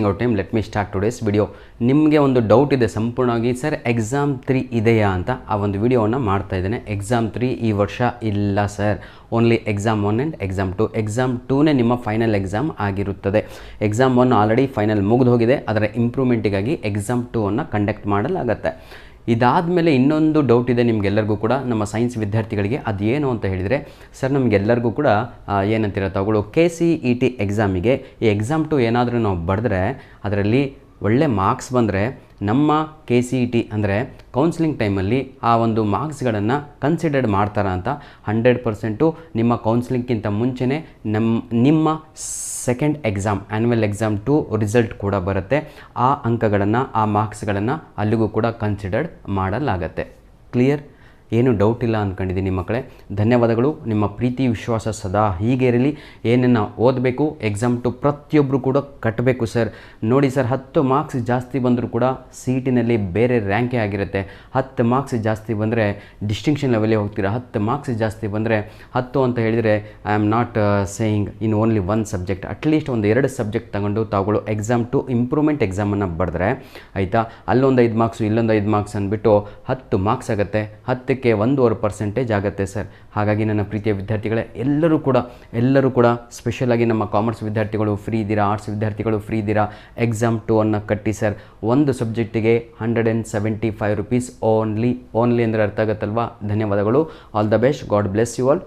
Wasting out time let me start today's video. ನಿಮಗೆ ಒಂದು doubt ಇದೆ ಸಂಪೂರ್ಣವಾಗಿ, ಸರ್ ಎಕ್ಸಾಮ್ 3 ಇದೆಯಾ ಅಂತ. ಆ ಒಂದು ವಿಡಿಯೋವನ್ನು ಮಾಡ್ತಾ ಇದ್ದೇನೆ. ಎಕ್ಸಾಮ್ 3 ಈ ವರ್ಷ ಇಲ್ಲ sir, only exam 1 and exam 2. Exam 2ನೇ ನಿಮ್ಮ ಫೈನಲ್ ಎಕ್ಸಾಮ್ ಆಗಿರುತ್ತದೆ. ಎಕ್ಸಾಮ್ 1 ಆಲ್ರೆಡಿ ಫೈನಲ್ ಮುಗಿದು ಹೋಗಿದೆ, ಅದರ ಇಂಪ್ರೂವ್ಮೆಂಟಿಗಾಗಿ ಎಕ್ಸಾಮ್ 2ಅನ್ನು ಕಂಡಕ್ಟ್ ಮಾಡಲಾಗುತ್ತೆ. ಇದಾದಮೇಲೆ ಇನ್ನೊಂದು ಡೌಟ್ ಇದೆ ನಿಮಗೆಲ್ಲರಿಗೂ ಕೂಡ, ನಮ್ಮ ಸೈನ್ಸ್ ವಿದ್ಯಾರ್ಥಿಗಳಿಗೆ. ಅದೇನು ಅಂತ ಹೇಳಿದರೆ, ಸರ್ ನಮಗೆಲ್ಲರಿಗೂ ಕೂಡ ಏನಂತೀರ ತಗೊಳ್ಳೋ KCET ಎಕ್ಸಾಮಿಗೆ ಈ ಎಕ್ಸಾಮ್ 2 ಏನಾದರೂ ನಾವು ಬರೆದ್ರೆ ಅದರಲ್ಲಿ ಒಳ್ಳೆ ಮಾರ್ಕ್ಸ್ ಬಂದರೆ ನಮ್ಮ KCET ಅಂದರೆ ಕೌನ್ಸಿಲಿಂಗ್ ಟೈಮಲ್ಲಿ ಆ ಒಂದು ಮಾರ್ಕ್ಸ್ಗಳನ್ನು ಕನ್ಸಿಡರ್ಡ್ ಮಾಡ್ತಾರ ಅಂತ. 100% ನಿಮ್ಮ ಕೌನ್ಸಿಲಿಂಗ್ಗಿಂತ ಮುಂಚೆನೇ ನಿಮ್ಮ second exam annual exam 2 result ಕೂಡ ಬರುತ್ತೆ. ಆ ಅಂಕಗಳನ್ನು, ಆ ಮಾರ್ಕ್ಸ್ಗಳನ್ನು ಅಲ್ಲಿಗೂ ಕೂಡ ಕನ್ಸಿಡರ್ಡ್ ಮಾಡಲಾಗತ್ತೆ. ಕ್ಲಿಯರ್? ಏನು ಡೌಟ್ ಇಲ್ಲ ಅಂದ್ಕೊಂಡಿದ್ದೀನಿ ಮಕ್ಕಳೇ. ಧನ್ಯವಾದಗಳು. ನಿಮ್ಮ ಪ್ರೀತಿ ವಿಶ್ವಾಸ ಸದಾ ಹೀಗೆ ಇರಲಿ. ಏನನ್ನು ಓದಬೇಕು, ಎಕ್ಸಾಮ್ 2 ಪ್ರತಿಯೊಬ್ಬರು ಕೂಡ ಕಟ್ಟಬೇಕು ಸರ್. ನೋಡಿ ಸರ್, 10 ಮಾರ್ಕ್ಸ್ ಜಾಸ್ತಿ ಬಂದರೂ ಕೂಡ CETನಲ್ಲಿ ಬೇರೆ ರ್ಯಾಂಕೇ ಆಗಿರುತ್ತೆ. 10 ಮಾರ್ಕ್ಸ್ ಜಾಸ್ತಿ ಬಂದರೆ ಡಿಸ್ಟಿಂಕ್ಷನ್ ಲೆವೆಲೇ ಹೋಗ್ತೀರಾ. 10 ಮಾರ್ಕ್ಸ್ ಜಾಸ್ತಿ ಬಂದರೆ 10 ಅಂತ ಹೇಳಿದರೆ I am not saying in only 1 subject, at least ಒಂದು 2 ಸಬ್ಜೆಕ್ಟ್ ತಗೊಂಡು ಎಕ್ಸಾಮ್ 2 ಇಂಪ್ರೂವ್ಮೆಂಟ್ ಎಕ್ಸಾಮನ್ನು ಬರೆದ್ರೆ ಆಯಿತಾ, ಅಲ್ಲೊಂದು 5 ಮಾರ್ಕ್ಸು ಇಲ್ಲೊಂದು 5 ಮಾರ್ಕ್ಸ್ ಅಂದ್ಬಿಟ್ಟು 10 ಮಾರ್ಕ್ಸ್ ಆಗುತ್ತೆ. 10ಕ್ಕೆ 1.5% ಆಗುತ್ತೆ ಸರ್. ಹಾಗಾಗಿ ನನ್ನ ಪ್ರೀತಿಯ ವಿದ್ಯಾರ್ಥಿಗಳೇ, ಎಲ್ಲರೂ ಕೂಡ ಸ್ಪೆಷಲಾಗಿ ನಮ್ಮ ಕಾಮರ್ಸ್ ವಿದ್ಯಾರ್ಥಿಗಳು ಫ್ರೀ ಇದ್ದೀರಾ, ಆರ್ಟ್ಸ್ ವಿದ್ಯಾರ್ಥಿಗಳು ಫ್ರೀ ಇದ್ದೀರಾ. ಎಕ್ಸಾಮ್ 2 ಅನ್ನು ಕಟ್ಟಿ ಸರ್. ಒಂದು ಸಬ್ಜೆಕ್ಟಿಗೆ 175 ರೂಪೀಸ್ ಓನ್ಲಿ ಅಂದರೆ ಅರ್ಥ ಆಗುತ್ತಲ್ವಾ? ಧನ್ಯವಾದಗಳು. All the best. God bless you all.